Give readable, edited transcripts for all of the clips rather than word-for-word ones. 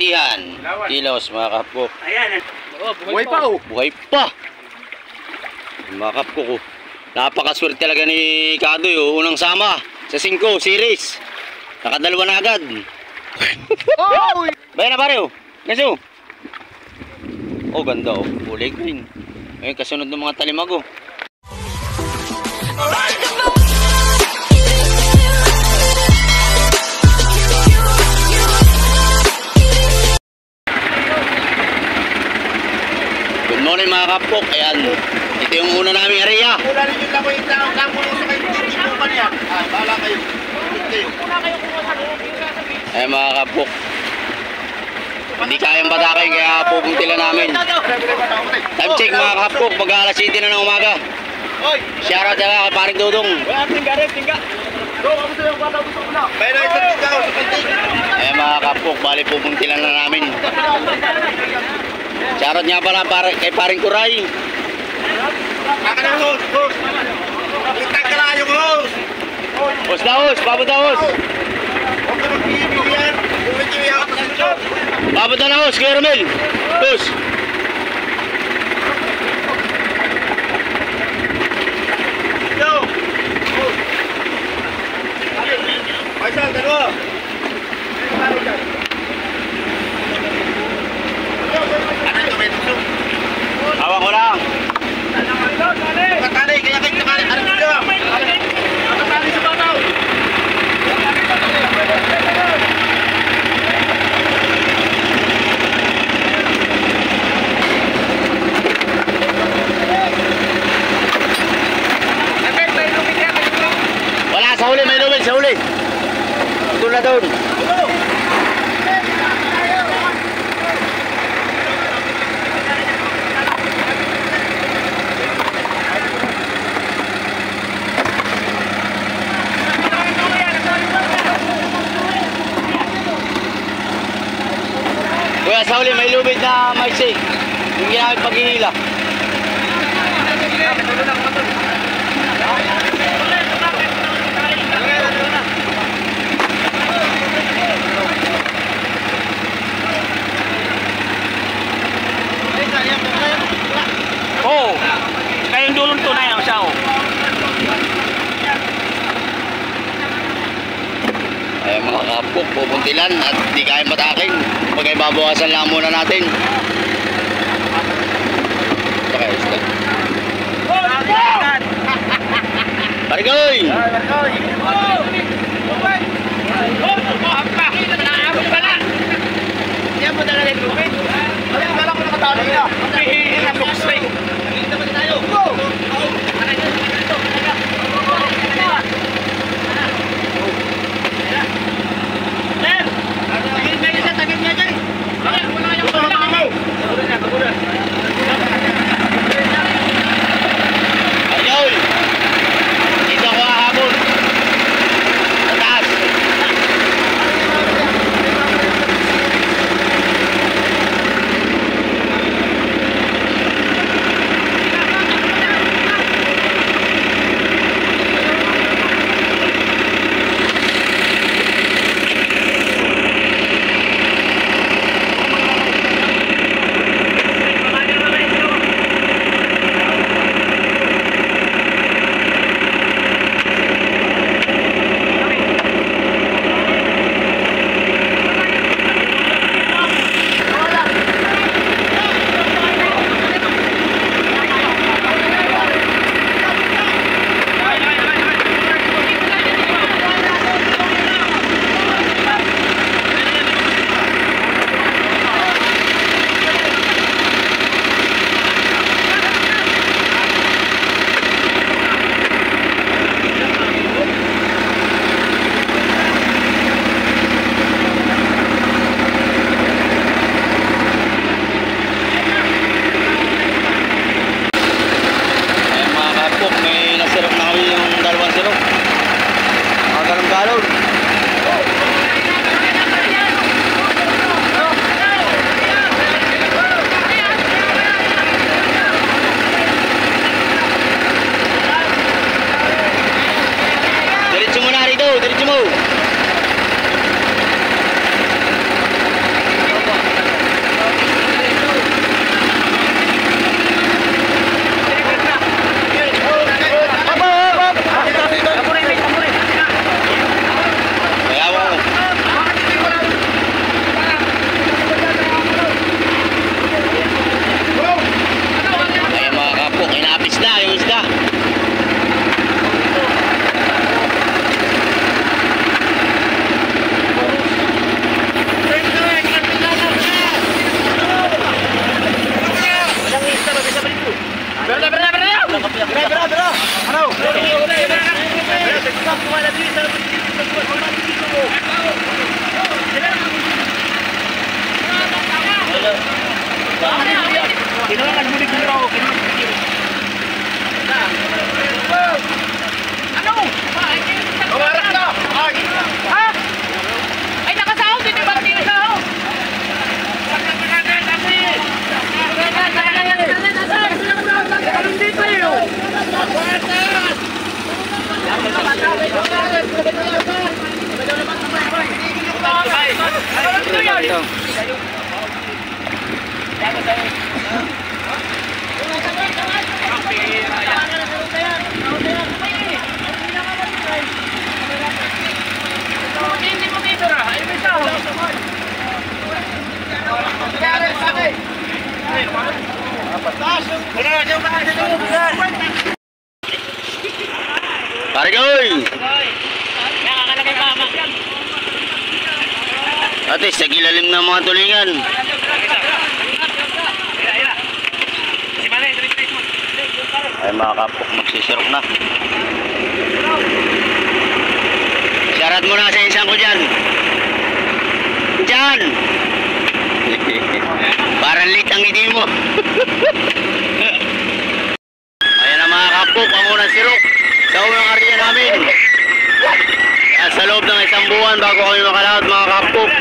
Ikihan. Kilos mga kapko. Ayan. Buhay pa oh. Buhay pa. Mga kapko ko. Napakaswerte talaga ni Kadoy oh. Unang sama sa 5 series. Nakadalawa na agad. Oh! Bayan na pare oh. Kasi oh. Oh ganda oh. Kulay green. Ayun kasunod ng mga talimag oh. Good morning mga kapok. Ayan. Ito yung una naming area. Mula rin yung lakoy ang kamulo sa kayo. Hindi mo pa niya. Bahala kayo. Ayan mga kapok. Hindi kayang batakay kaya pupuntilan namin. Time check mga kapok. Pag alas 7 na ng umaga. Shoutout na kay paring Dudong. Ayan mga kapok. Bali pupuntilan na namin. Shoutout nga pala kay paring Kuray. Hos na hos. Babot na hos. Babot na hos. Kuya Romel. Hos. Hawak ko lang. Katali, kaya kayo nakali. Ano nyo? Katali sa bataw. Wala, sa huli. May lumit, sa huli. Doon na doon. Kuya, sa huli may lubid na maiksi. Yung ginamit paghihila. Oh, kayong dulong tunay ang siya oh. Ay mga kapok, pupuntilan at di kaya mataking. Pagkay babawasan lang muna natin. Okay, stop. Barigoy! Yan mo talaga yung lupit. Kala ko nakatalo na. Pihihin ang luksay. Nakita ba tayo? Go! Ayol! Dito ako hahabol. Taas! ito. Pare koy! Ate, sa gilalim ng mga tulingan. Ay mga kapok, magsisirok na. Syarat mo na sa isang ko dyan. Dyan! Parang late ang hindi mo. Ayan na mga kapok, ang unang sirok sa unang area namin. Kaya sa loob ng isang buwan bago kami makalahad mga kapok.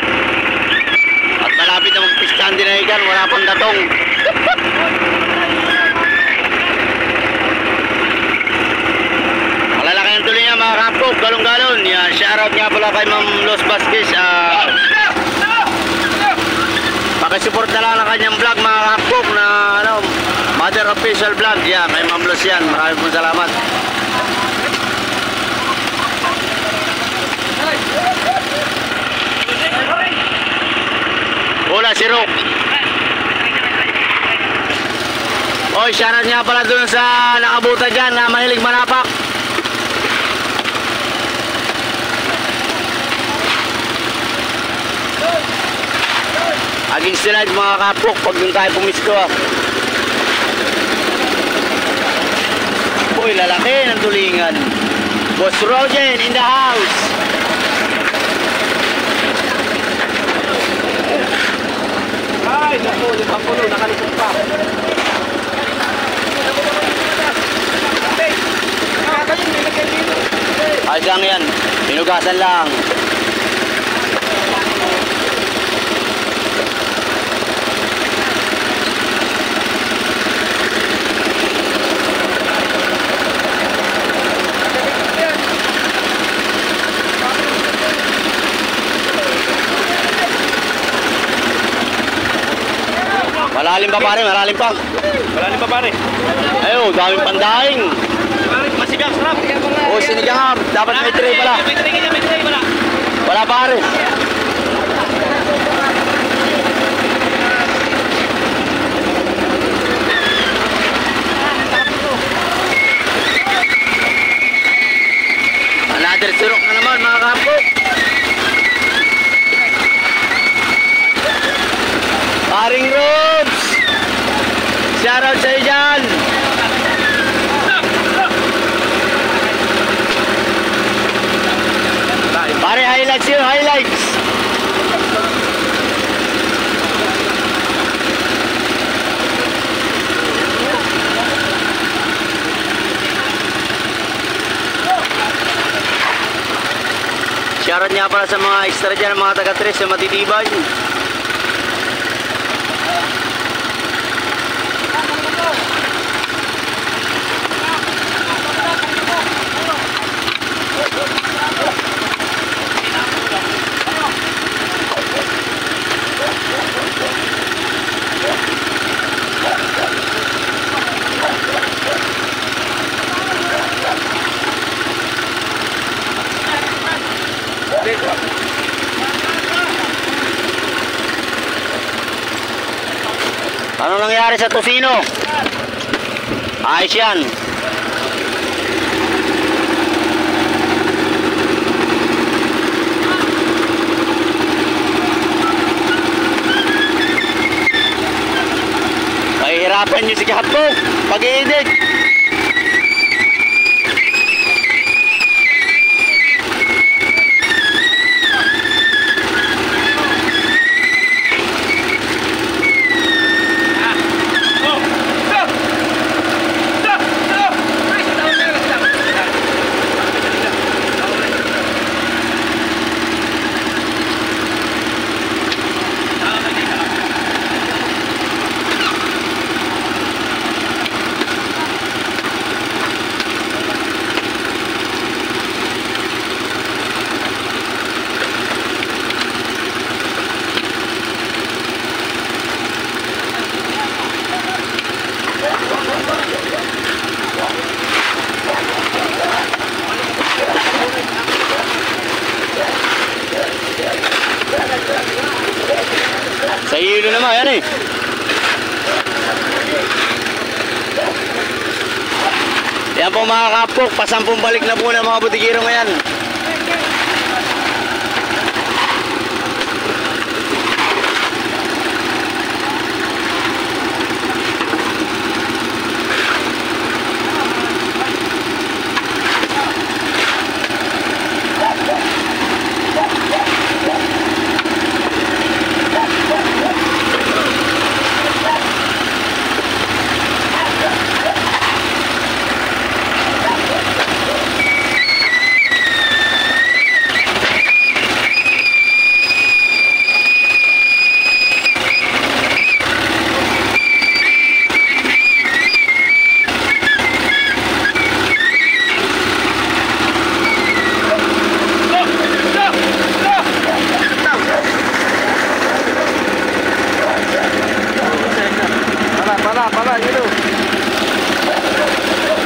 At malapit na magpistahan din na ikan, wala pang datong. Malalaki ang tuloy niya mga kapok, galong-galon. Yan, shoutout nga pala kay Ma'am Los Vasquez. Pakisupport na lang ang kanyang vlog mga kapok na ano, Mother Official Vlog. Yan, kay Ma'am Los yan. Maraming pong salamat. Wala si Rock. Oy, shoutout nga pala dun sa nakabuta dyan na mahilig manapak. Aging slide mga kapok pag dun tayo pumisko. Uy, lalaki ng tulingan. Boss Rogen in the house. Ay, naku, yung pangkulo, nakalikot pa. Ayos lang yan. Pinugasan lang. Malalim pa pare, malalim pa. Malalim pa pare. Ayun, daming pandaing. Masigang, sarap. O, sinigang. Dapat may tray pala. May tray pala. Wala pare. Another surok na naman mga kapok. Paring Robs! Shoutout sa'yo dyan! Pare, highlights yun, highlights! Shoutout nga pala sa mga extra dyan, mga taga-tres sa Matitibay. Ano nangyari sa Tosino? Ayos yan. Mahihirapan nyo si Kapok pag-i-edit. Sa hilo naman, yan eh. Yan po mga kapok, pasampung balik na po ng mga butikiro ngayon. Pala, dito.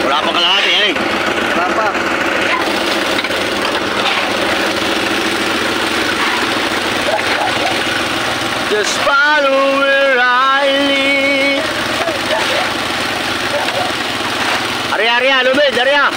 Wala pa kalahati yan eh. Wala pa. Just follow where I lead. Arya, lubid, Arya.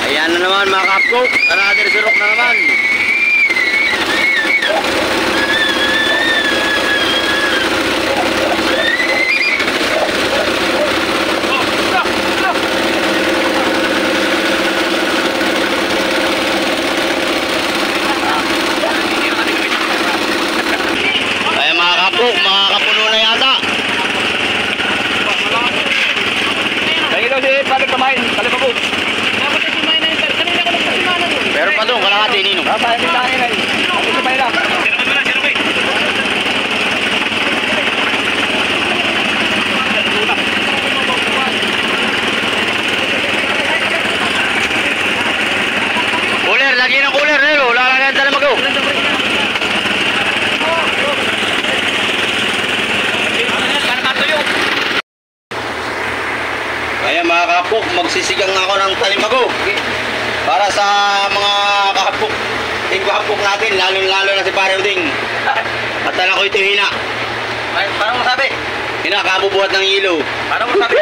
Ayan na naman mga kapkok, another surok na naman. Ayan mga kapkok, makakapuno na yata. Dito si Patrick kumain, kalima po. Meron pa doon, kalahati ninong. Sayang din tayo na eh. Ito si Paila. Cooler, lagi ng cooler, Nero. Lalagyan tayo mag-go. Kaya mga kapok, magsisigang ako ng talimago. Para sa mga kahapok, kahapok natin, lalo na si Pare Uding. At alam ko ito hina. Ay, parang masabi. Hina, kabubuhat ng ilo. Parang masabi.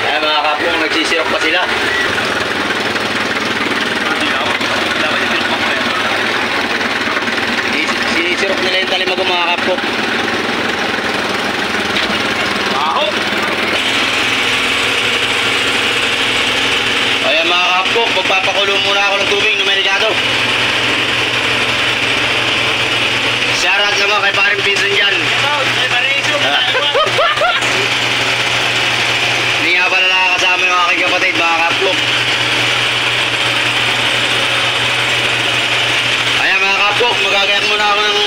Kaya mga kapok, nagsisirok pa sila. Sinisirok nila yung talimago mga kapok. Kaya mga kapok, magpapakulo muna ako ng tubig na merikado. Shoutout naman kay Paring Vincent dyan. Hindi nga pala nakakasama yung aking kapatid, mga kapok. Kaya mga kapok, magagayak muna ako ng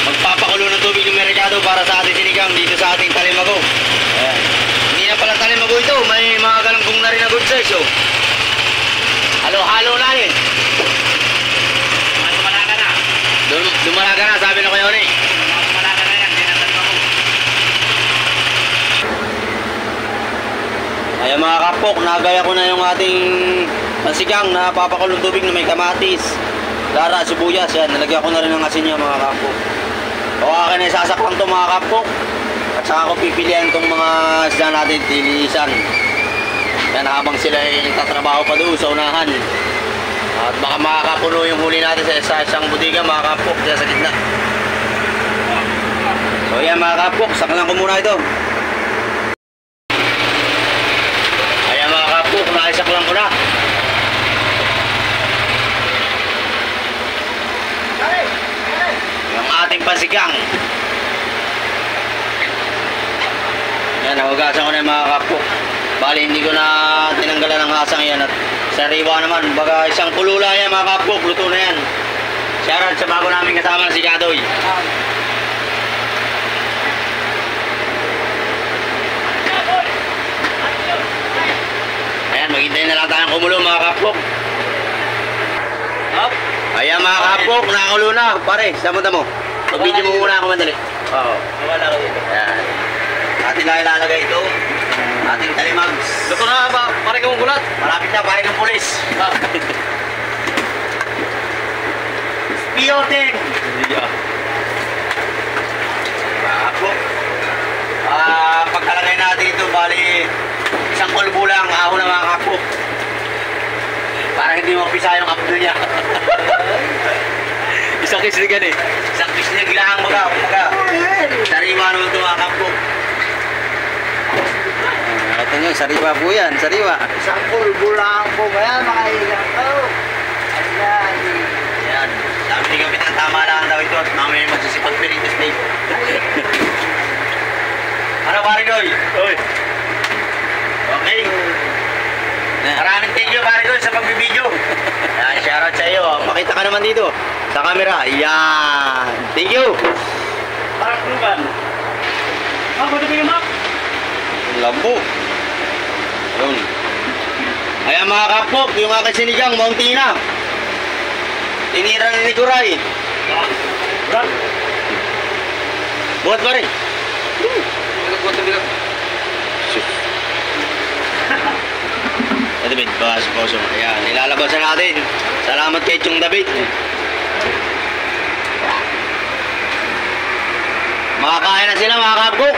magpapakulo ng tubig ng merikado para sa ating sinigang dito sa ating talimago. Ayan. Hindi na pala talimago ito, may mga galangkong na rin na good size, oh. Halo-halo na rin. Dumalaga na. Dumalaga na, sabi na kayo ni. Dumalaga na yan, tinatalimago. Ayan mga kapok, nagaya ko na yung ating pansigang na papakulong tubig na may kamatis, lara, sibuyas, yan. Nalagyan ko na rin ng asin niya mga kapok. O akin na isasaklang to mga kapok. At saka ko pipilihan tong mga isda natin, tilisan. Yan habang sila ay nagtatrabaho pa doon sa unahan. At baka makakapuno yung huli natin sa isang budiga mga kapok, dyan sa gitna. So yan mga kapok, saklang ko muna ito. Ayan mga kapok, naisaklang ko na. Yung ating pansigang. Yan, nahugasan ko na yung mga kapok. Bali, hindi ko na tinanggalan ng hasang yan at Sariwa naman. Baga isang pulula yan mga kapkok. Luto na yan. Shoutout sa bago namin kasama na si Kadoy. Ayan, maghintay na lang tayong kumulo mga kapkok. Ayan mga kapkok, nakakulo na. Pare, sama mo. Pag-video mo muna ako madali. Oo. Wala ko dito. Ayan. Atin lang ilalagay ito. Ating talimags. Luto na ba? Pare kang gulat. Malapit na, pare ng pulis. Piyotin! Kapkok. Pagkalagay natin ito, bali isang kulbo lang, ahon na mga kapkok. Para hindi mapisa yung abdo niya. Isang kisligan eh. Isang kislig lang mga. Sariwa naman ito mga kapkok. Ito nyo, sariwa po yan, sariwa. Isang pulbo lang po ba yan, mga ilang to? Ayan. Ayan, sabi ni Kapitan, tama lang daw ito at mamaya magsisipag Piritus Day. Ano pare Goy? Oy. Okay. Maraming thank you pare Goy sa pagbibideo. Ayan, shoutout sa iyo. Makita ka naman dito sa camera. Ayan. Thank you. Parang kluban. Ba't ba yung map? Lambo. Ayun. Ayan mga kapok, yung aking sinigang, Mountina. Tinira ni Kuray. Brad. Buhat pa rin. David, bahas po. Ayan, nilalabasan natin. Salamat kay Chong David. Makakain na sila mga kapok.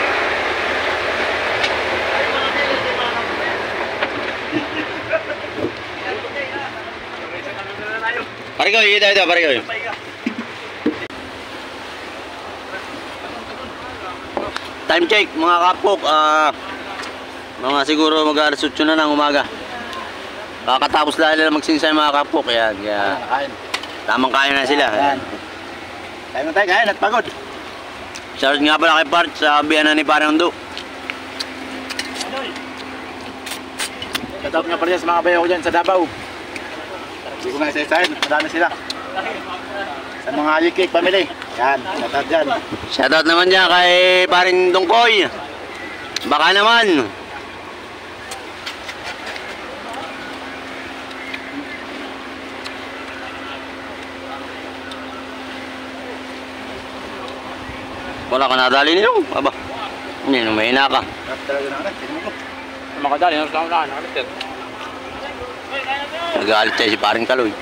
Parigoy, ito, parigoy. Time check mga kapok. Mga siguro mag-alas 8 na ng umaga. Kakatapos lang nila magsinsay mga kapok. Yan, yan. Tamang kain na sila. Ayan. Tayo na tayo, kain at pagod. Shoutout nga pala kay Part sa biyanan ni Parang Do. Shoutout nga pala sa mga bayo ko dyan sa Davao. Hindi ko nga isa-isahin, marami sila. Sa mga Yukik family. Yan, shoutout dyan. Shoutout naman dyan kay Paring Dongkoy. Baka naman. Wala ka nadali niyo? Aba. Hindi, mahina ka. Talaga na anak, tignan mo ko. Makadali, nasa lang na. Nakalitin. Nagalit siya si Paring Kaloy.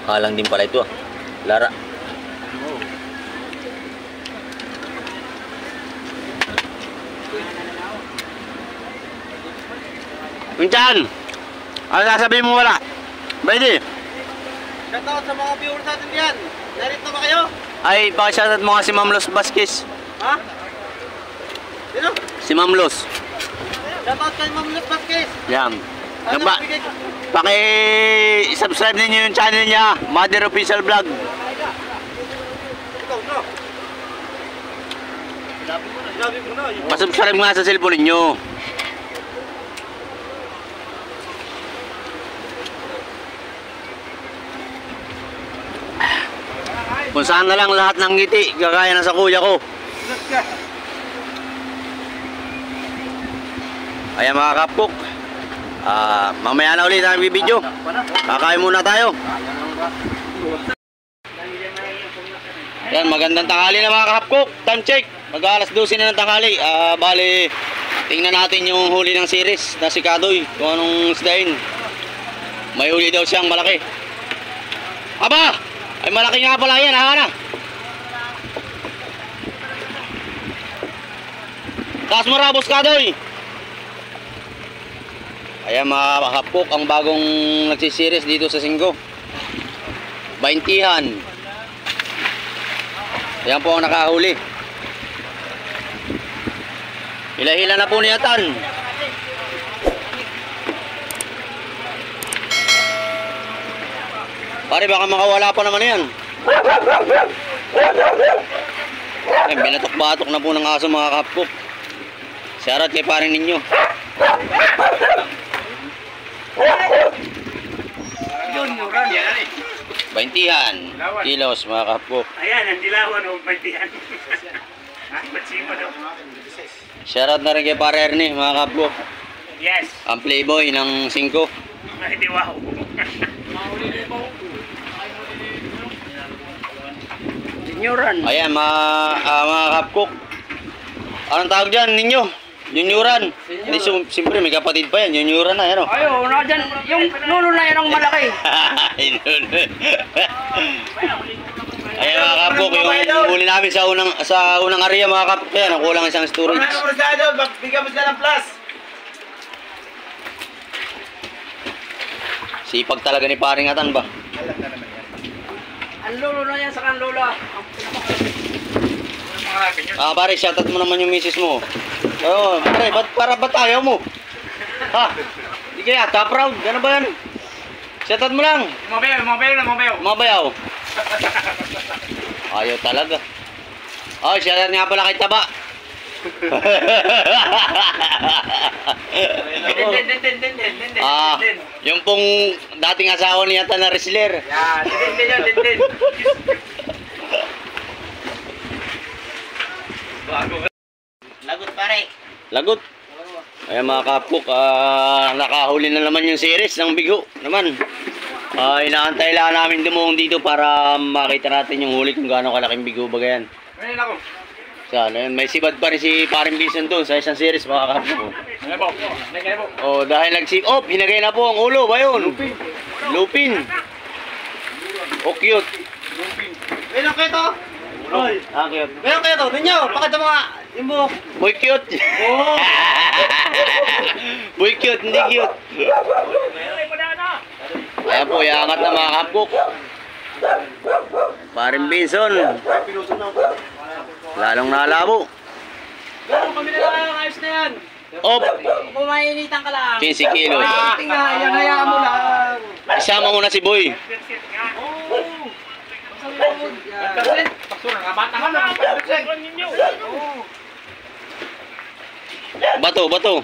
Halang din pala ito ah. Lara. Minsan! Ano sasabihin mo wala? Baidi! Shoutout sa mga viewers natin yan. Narito ba kayo? Ay, pakishoutout mo nga si Ma'am Los Vasquez. Ha? Sino? Si Ma'am Los. Shoutout kay Ma'am Luz Vasquez. Yan. Ano Nagba, bigay ko? paki-subscribe ninyo yung channel niya, Mother Official Vlog. Ikaw, no? Sinabi mo na. Pa-subscribe nga sa cellphone ninyo. Kung saan na lang lahat ng ngiti, gagaya na sa kuya ko. Ayan mga kapok. Mamaya na ulit ang video. Kakain muna tayo. Yan, magandang tanghali na mga kapok. Time check. Mag-alas 12 na ng tanghali. Bali, tingnan natin yung huli ng series na si Kadoy. Kung anong isdain. May huli daw siyang malaki. Aba! Ay malaki nga pala yan, ha na. Taas mo rabos, Kadoy. Ayan mga kapok, ang bagong nagsisiris dito sa Singgo. Baintihan. Ayan po ang nakahuli. Hila-hila na po niyatan. Pare, baka makawala pa naman yan. Ay, binatok-batok na po ng aso mga kapkok. Shoutout kay paring ninyo. Junioran. Yan eh. 20 kilos mga kapkok. Ayan, ang dilawan o bantihan. Matsima daw. Shoutout na rin kay pare Ernie mga kapkok. Yes. Ang playboy ng 5. Hindi wow. Junioran. Ayan mga kapkok. Anong tawag dyan ninyo? Junioran. Hindi, siyempre may kapatid pa yan. Junioran na yan o. Ayo, na dyan. Yung nuno na yan ang malaki. Ayan mga kapkok, yung huli namin sa unang area mga kapkok. Ayan, ang kulang isang storage. Bigyan mo sila ng plus. Sipag talaga ni paring Atan ba? Ang lolo na yan sa kan lola. Pare, shoutout mo naman yung misis mo. Oo, pare, ba't ayaw mo? Ha? Di kaya, top proud, gano'n ba yan? Shoutout mo lang. Mabayaw. Ayaw talaga. Oh, shoutout nga pala kay Taba. Yung pong dating asawa niya na wrestler. Yan, din. Lagot pare. Lagot. Ayan mga kapkok, nakahuli na naman yung series ng bigo naman. Inaantay lang namin dumong dito para makita natin yung huli kung gaano kalaking bigo ba yan. Ayun ako. Sana, may sibad pa rin si Paring Vincent doon sa isang series mga kapkok. Oh, dahil hinagay na po ang ulo ba yun? Lupin. Oh, cute. Meron kayo to? Cute. Meron kayo to? Ninyo, pakita mo nga. Yung buhok. Boy cute. Oh. Boy cute, hindi cute. Ayan po, iangat na mga kapkok. Paring Vincent. Lalong nalabo. Ganun kami na lang ayos na yan. Op, Kung mainitan ka lang. 15 kilos. Tingnan, yan, hayaan mo lang. Isama mo na si Boy. Bato.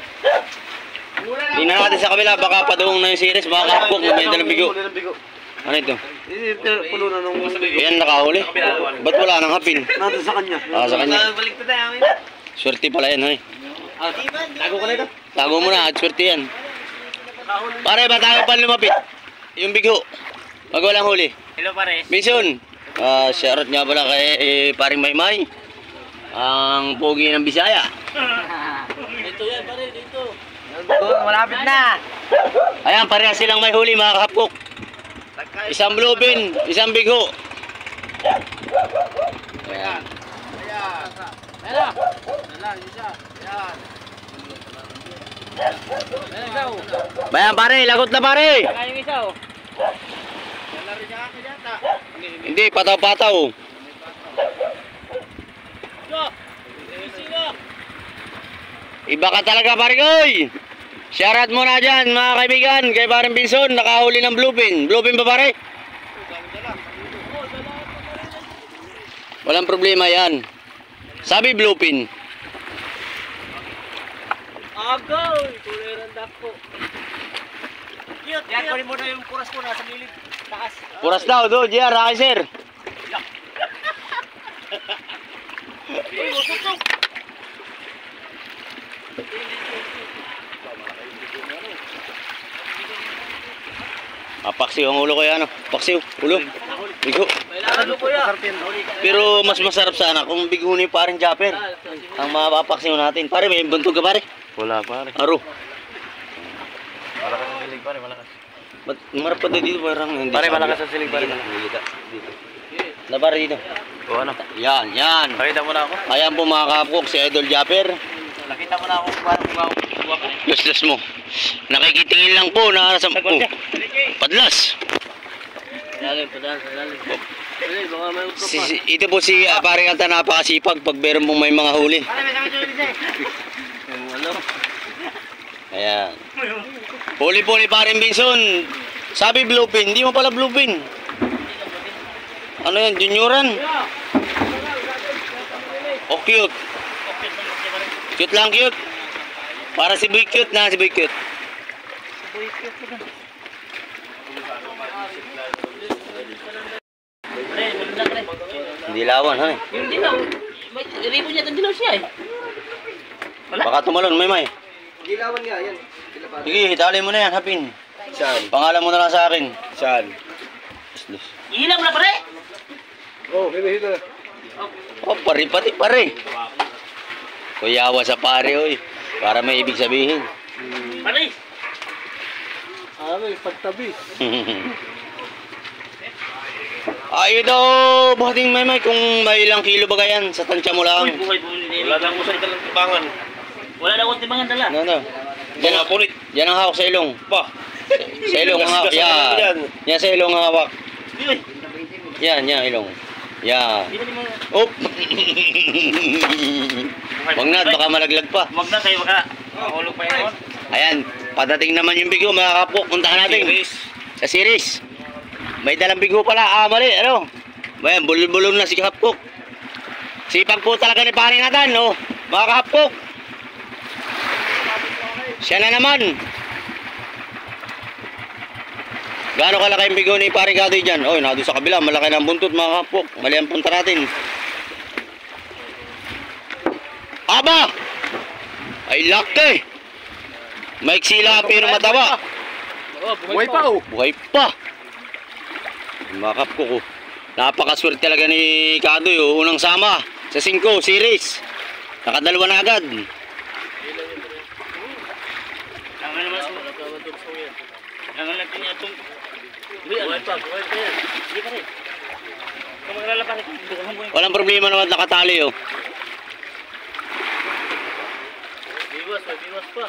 Tingnan natin sa kabila, baka paduong na yung series, baka kapkok, may dalang bigo. Ano ito? Pulo na nung Yan nakahuli. Ba't wala nang hapin? nandun sa kanya. Sa kanya. Balik ko tayo. Swerte pala yan, hoy. Tago ko na ito. Tago mo na, at swerte yan. Pare, ba tayo pa lumapit? Yung bigo. Pag walang huli. Hello pare. Minsun, shoutout nga pala kay paring Maymay. Ang pogi ng Bisaya. Dito yan pare, dito. Malapit na. Ayan, pareha silang may huli mga kapkok. Isang bluefin, isang bigo. Ayan. Bayan pare, lagot na pare. Yung isa oh. Hindi, pataw-pataw. Iba ka talaga pare koy. Shoutout mo na dyan mga kaibigan kay paring Vincent, nakahuli ng bluefin. Bluefin ba pare? Walang problema yan. Sabi bluefin. Agaw! Kulay randak po. Yan, kunin mo na yung kuras ko nasa gilid. Taas. Puras daw, do, JR, akin sir. Paksiw ang ulo ko yan, paksiw, ulo, bigo. Pero mas masarap sana kung bigo ni paring Japper ang mapapaksiw natin. Pare, may buntog ka pare? Wala pare. Aro. Malakas ang silig pare, malakas. Ba't marap pa dito parang hindi. Pare, sabi. malakas ang silig pare. Dito. Na pare dito. O ano? Yan. Pakita mo na ako. Ayan po mga kapkok, si Idol Japper. Nakita mo na ako parang buwa ka. Luslos mo. Nakikitingin lang po na sa... Oh, padlas. Ito po si paring Anta, napakasipag pag meron pong may mga huli. Ayan. Huli po ni paring Vincent. Sabi bluefin, hindi mo pala bluefin. Ano yan, junioran? Oh, cute. Cute lang, cute. Para si Boy Cute na, si Boy Cute. Hindi lawan, ha? Yung dilaw. May ribo niya dilaw siya eh. Baka tumalon, may. Dilawan nga yan. Sige, hitali mo na yan, hapin. Saan? Pangalan mo na lang sa akin. Saan? Ilaw na pare. Oh, hito. Oh, pare, pati pare. Kuyawa sa pare, oy. Para may ibig sabihin. Pare. Ano, pagtabi. Ayaw daw, buhating may kung may ilang kilo ba yan sa tansya mo lang. Buhay po nila. Wala na ako sa italang tibangan. Wala na akong tibangan dala. Ano? Yan ang punit. Yan ang hawak sa ilong. Ba. Sa ilong ang hawak. Yan. Yan sa ilong ang hawak. Yan, ilong. Yan. Oop. Wag na, baka malaglag pa. Wag na kayo baka. Mahulog pa yun. Ayan, padating naman yung bigo mga kapok. Puntahan natin. Sa series. May dalang bigo pala. Mali. Ano? Ayan, bulol-bulol na si kapok. Sipag po talaga ni paring Nathan, no? Mga kapok. Siya na naman. Gaano kalaki yung bigo ni paring Kadoy dyan? Oy, nado sa kabila. Malaki ng buntot mga kapok. Mali ang punta natin. Aba! Ay, laki! Maiksi lang pero mataba. Buhay pa, oh. Buhay pa. Mga kapko ko. Napakaswerte talaga ni Kadoy. Oh. Unang sama sa 5 series. Nakadalawa na agad. Walang problema naman nakatali. Oh. Biwas pa.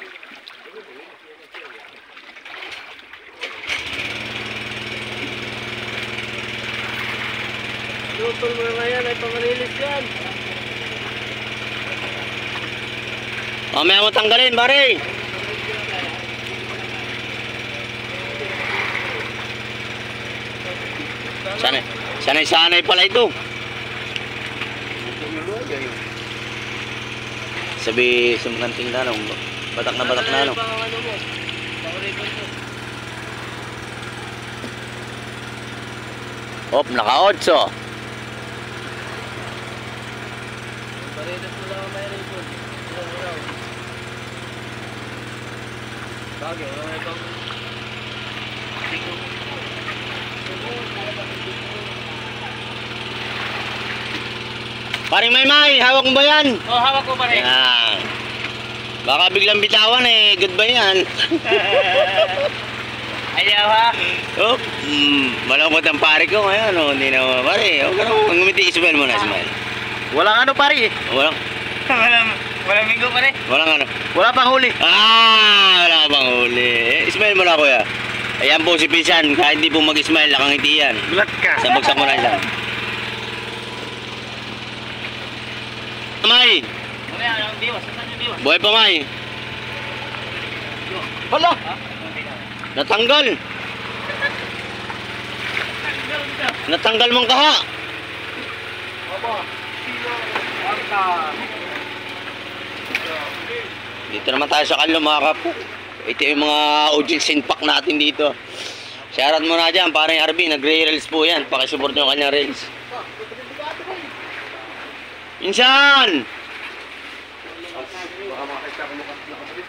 Lutol mo na yan, ay pamalilis yan. Mamaya mo tanggalin, pare. Sanay pala ito. Sabi, sumkanting na lang. Batak na lang. Hop, naka-8. Paring Maymay, hawak mo ba yan? Oh, hawak ko pare. Yan. Baka biglang bitawan eh. Good ba yan? Ayaw ha. Oh, malungkot ang pare ko ngayon. Oh, hindi na pare. Oh, pero ngumiti, ismail mo na, ismail. Walang ano, pare. Walang Walang minggo pare. ano. Wala pang huli. Wala bang huli. Ismail mo na, kuya. Ayan po si Pisan. Kahit hindi po mag-ismail, nakangiti yan. Gulat ka. Sa bagsak mo na yan. May, Ano yan? Ang diwas. Saan yung diwas? buhay pa May. Hala. Natanggal. Natanggal mong kaha. Dito naman tayo sa kanlo mga kapo. Ito yung mga audience pack natin dito. Shoutout mo na dyan, parang RB, nagre-rails po yan. Pakisupport nyo kanyang rails. Insan!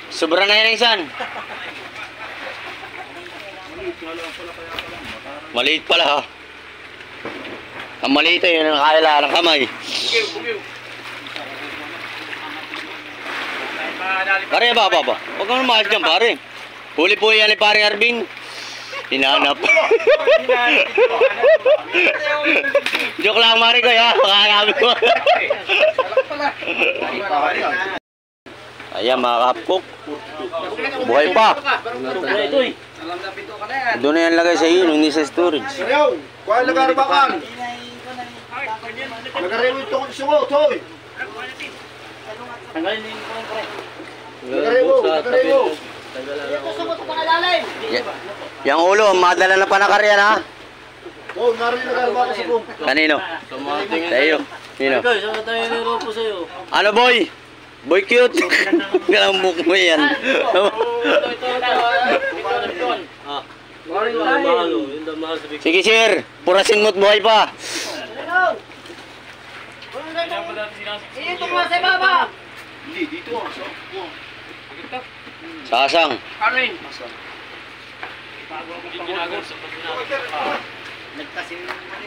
Sobra na yan, Insan. Maliit pala ha. Ang maliit ay yun ang nakakailangan ng kamay. Pare, ba? Huwag ka naman mahal dyan, pare. Huli po yan ni pare Arvin. Hinanap. Joke lang, Mari ko, ha? Makahanapin ko. Ayan, mga kapkok. Buhay pa. Doon na yan lagay sa iyo, hindi sa storage. Ayaw. Kuha lagarbakan. Nagarewo ito kung sungo, toy. Tanggalin din ko pare. Nagarewo. Yang ulo, madala na pa na karyan, ha? Oh, naroon yung nag-alba ko sa buong. Kanino? Sa iyo. Sino? Ano boy? Boy cute. Galambok mo yan. Sige sir, purasin mo't buhay pa. Dito mo sa baba. Hindi, dito. Sasang. Karin.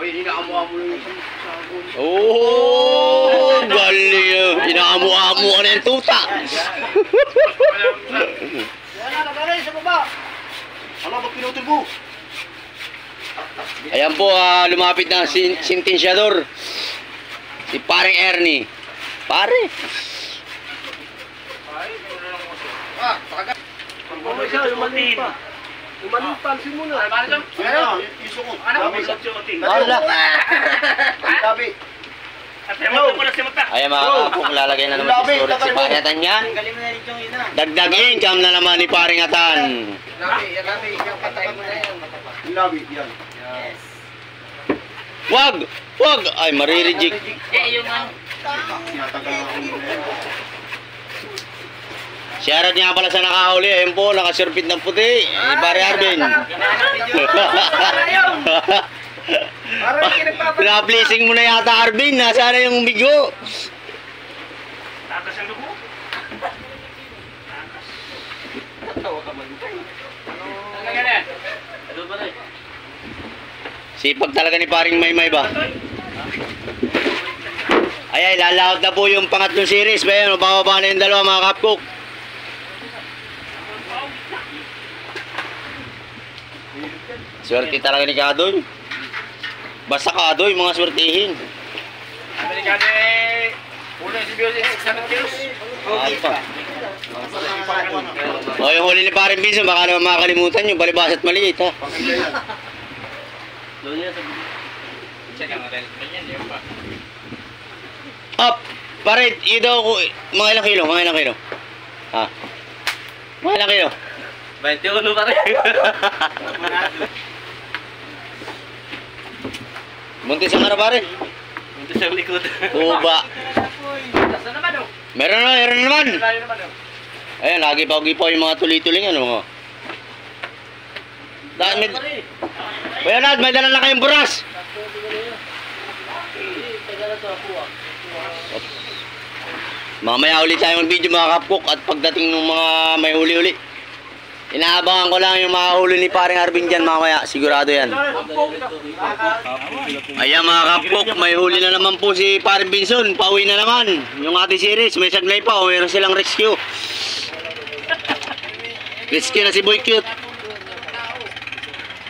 Uy, hinaamu-amu lang yung sabon. Oh, galing yun. Inaamu-amu ka na yung tuta. Wala na galing sa baba. Ano, ba't pinutol mo? Ayan po, lumapit na sintensyador. Si paring Ernie. Pare. Ano siya, lumanin pa. Lumanin pa, simula. Ano? Ano? Yung suko. Ano? Wala. Labi. Ayan mga kapok, lalagay na naman si storage si Parihatan yan. Galing mo na rin yung ina. Dagdagin, kam na naman ni Paringatan. Labi, yung patay mo na yan. Yung labi, yan. Wag! Wag! Ay, marireject. Yung ano. Tinatagal ako muna yan. Shoutout nga pala sa nakahuli. Ayun po, nakasurpit ng puti. Pare Arvin. Pina-blessing mo na yata Arvin. Nasaan na yung bigo? Tatas ang dugo. Sipag talaga ni paring Maymay ba? Ay, lalaot na po yung pangatlong series. Bayan, mabababa na yung dalawa mga kapkok. Swerte talaga ni Kadoy. Basta Kadoy, mga swertihin. Amerikano eh. Una si Bios 600 kilos. Apa. O, yung huli ni paring Binson, baka naman makakalimutan yung balibas at maliit ha. Up! Pare, daw ko, mga ilang kilo, mga ilang kilo? Ha? Mga ilang kilo? 21 pa rin. Buntis ang araw pare. Ito sa likod. Tuba. Saan naman o? Meron na naman. Layo naman o. Ayan, lagi pa yung mga tuli-tuling ano. Dahil Kuya Nad, may dala na kayong buras. Mamaya ulit tayo mag-video mga kapkok at pagdating ng mga may huli-huli. Inaabangan ko lang yung mga huli ni paring Arvin dyan mamaya, sigurado yan. Ayan mga kapkok, may huli na naman po si paring Binson, pauwi na naman. Yung ating series, may saglay pa o mayroon silang rescue. Rescue na si Boy Cute.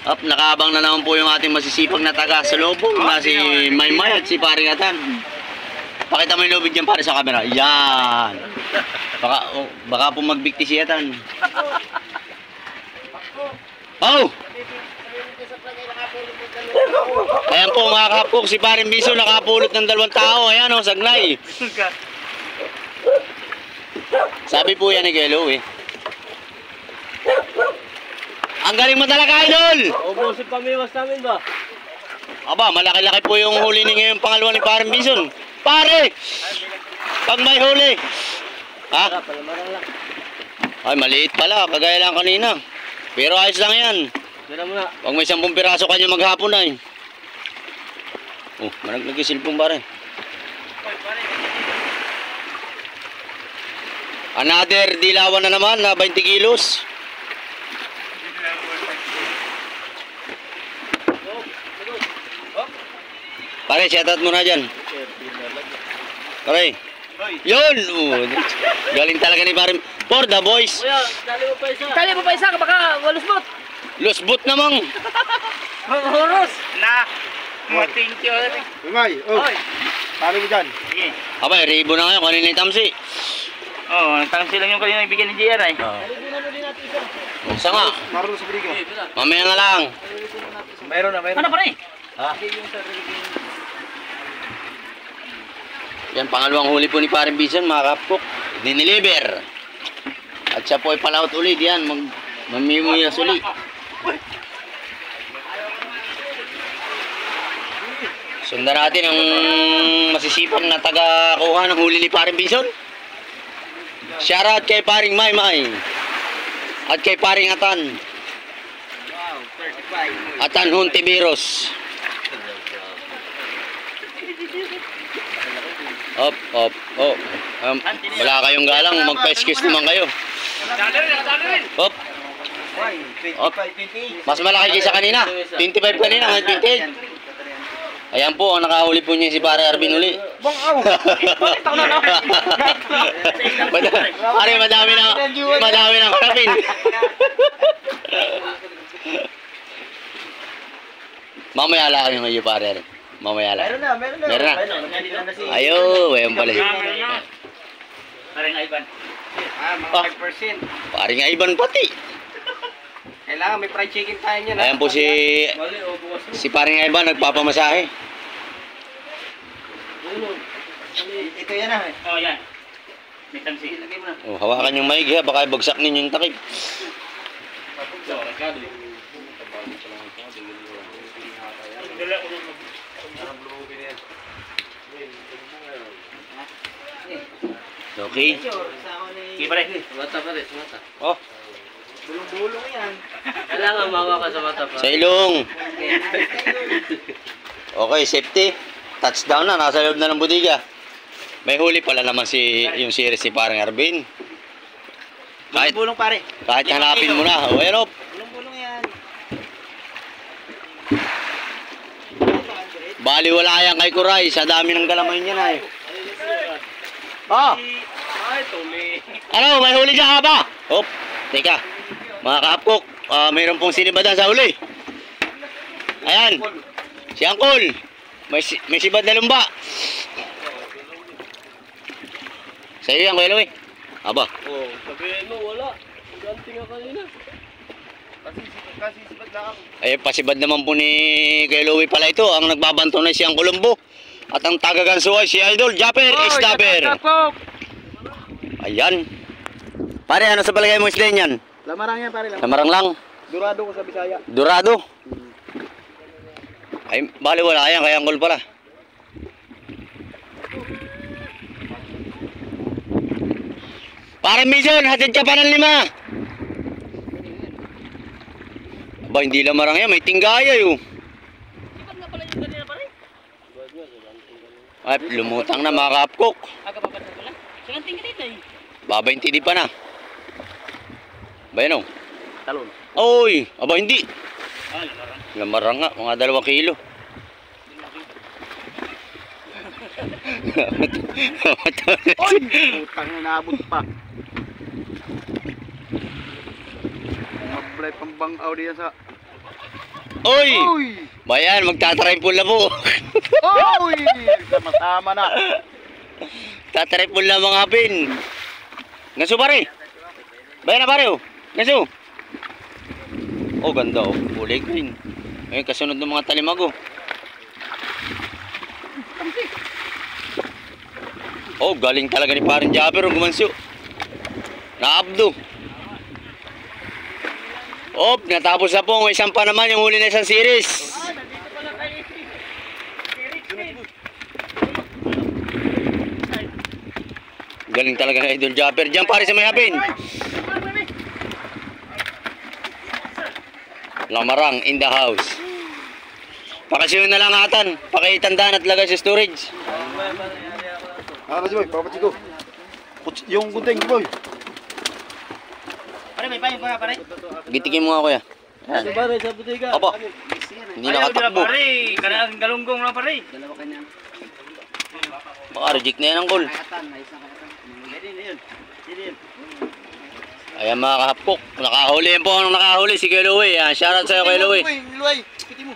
Up, nakaabang na naman po yung ating masisipag na taga sa lobong na si Maymay at si paring Atan. Pakita mo yung lobig dyan pare sa camera. Yan. Baka po magbikti si Atan. Oh! Ayan po mga kapok, si paring Biso nakapulot ng 2 tao. Ayan o, sagnay. Sabi po yan ni Gelo eh. Ang galing mo talaga, idol! Ubusin pamiwas namin ba? Aba, malaki-laki po yung huli ni ngayon pangalawa ni paring Bison. Pare! Pag may huli. Ha? Ay, maliit pala. Kagaya lang kanina. Pero ayos lang yan. Pag may 10 piraso kanya maghapon ay. Oh, managlag yung silpong pare. Another dilawan na naman na 20 kilos. Pare, shoutout mo na dyan. Pare. Yun! Galing talaga ni Parim. For the boys. Tali mo pa isa, baka walusbot. Lusbot namang. Horos. Na. Thank you. Umay, oh. Oy. Paano mo dyan? Sige. Abay, ribo na ngayon. Kanina yung tamsi. Oo, nagtanong lang yung kanina ibigay ni JR ay. Isa nga. Marunong sa brigo. Mamaya na lang. Mayroon na, Ano pa rin? Ha? Yan, pangalawang huli po ni Paring Bison, mga kapkok. Diniliver. At siya po ay palaut ulit. Yan, mamimuyas ulit. Sundan natin ang masisipag na taga-kuha ng huli ni Paring Bison. Shoutout kay Paring Maymay. At kay Paring Atan. Atan Hontiveros. Op. Wala kayong galang, magpa-excuse naman kayo. Op. Mas malaki kaysa kanina. 25 kanina, ngayon 28. Ayan po, ang nakahuli po niya si Pare Arvin uli. Pare, madami na karapin. Mamaya lang kami ngayon, Pare. Mamaya lang. Meron na. Ayo, ayan pala. Paring Ivan. Ah. 5%. Paring Ivan pati. Kailangan may fried chicken tayo niyan. Ayan po si Paring Ivan, nagpapamasahe. Ito yan ah. Oh, yan. May tansi. Lagay mo na. Oh, hawakan yung maigi ha, baka bagsak ninyo yung takip. Okay. Okay, pare. Mata. Oh, Bulong-bulong yan. Kailangan mawa ka sa mata pa. sa ilong. Okay, safety. Touchdown na, nasa loob na ng budiga. May huli pala naman yung series si Parang Arvin. Bulong pare. Kahit hanapin mo na. O, ayan o. Bulong-bulong yan. Bali wala yan kay Kuray. Sa dami ng galamay niya na eh. Oh, Ay, tumi. ano, may huli dyan ka ba? Hop, teka. Mga kapkok, mayroon pong sinibadan sa huli. Ayan, si Angkol. May sibad na lumba. Sa iyo yan, Kuya Louie. Aba. Oh, sabihin mo, wala. Ganti nga kanina. Kasi sibat lang ako. Ay, pasibad naman po ni Kuya Louie pala ito. Ang nagbabanto na si Angkol Lumbo. At ang taga-ganso ay si Idol Japper Estaber. Ayan. Pare, ano sa palagay mo isda yan? Lamarang yan pare. Lamarang lang. Durado ko sa Bisaya. Dorado. Ay, bali wala yan, kaya Angkol pala. Pare Mason, hatid ka pa ng 5. Aba, hindi lamarang yan, may tinggaya yun. Sibat nga pala yung kanina pare. Ay, lumutang na mga kapkok. Aga pa pala. Saganting ka dito eh. Baba, hindi pa na. Bayan o. Talon. Oy, aba hindi. Ah, lamarang. Lamarang nga, mga 2 kilo. Oy! Putang na naabot pa. Mablay pang aw diyan sa... Oy! Oy! Bayan, magtatry po na po. Oy! Sama-sama na. Tatry po na mga hapin. Ngaso pare. Bayan na pare o. Ngaso. Oh, ganda o. Kulay green. Ayun, kasunod ng mga talimago. Oh, galing talaga ni Paring Japper ang gumansyo. Naabdo. Oh, natapos na po. May isang pa naman yung huli na isang series. Galing talaga na Idol Japper. Diyan pare sa may hapin. Lamarang in the house. Pakasyon na lang atan. Pakitandaan at lagay sa storage. Ano si boy? Papachi ko. Yung gunting boy. Pare, may payo pa pare. Gitikin mo nga kuya. Yan. Pare sa butika. Aba. Hindi nakatakbo. Pare, kanang galunggong na pare. Dalawa kanya. Baka reject na yan ang goal. Ayan mga kahapkok. Nakahuli yan po ang nakahuli si Kuya Louie. Shoutout sa'yo Kuya Louie. Luay, piti mo.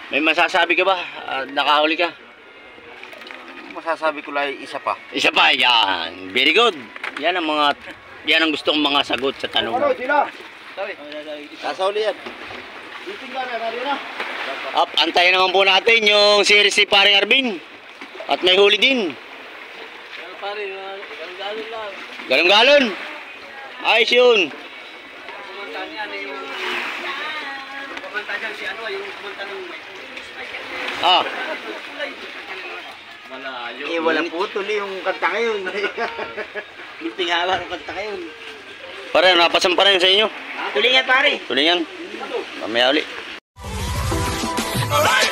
May masasabi ka ba? Nakahuli ka? Masasabi ko lang isa pa. Isa pa, yan. Very good. Yan ang gusto kong mga sagot sa tanong. Ano, sila? Sorry. Sasauli yan. Tingin ka na, nari na. Up, antayin naman po natin yung series si Paring Arvin. At may huli din. Pare, galon lang. Galon-galon. Ayos yun. Kumanta niya na yung kumanta dyan si ano, yung kumanta ng Ah, Eh, wala putol yung kanta ngayon. Luping haba ng kanta ngayon. pare, napasan pa rin sa inyo. Tulingan pare. Tulingan. Mamaya ulit. Alright.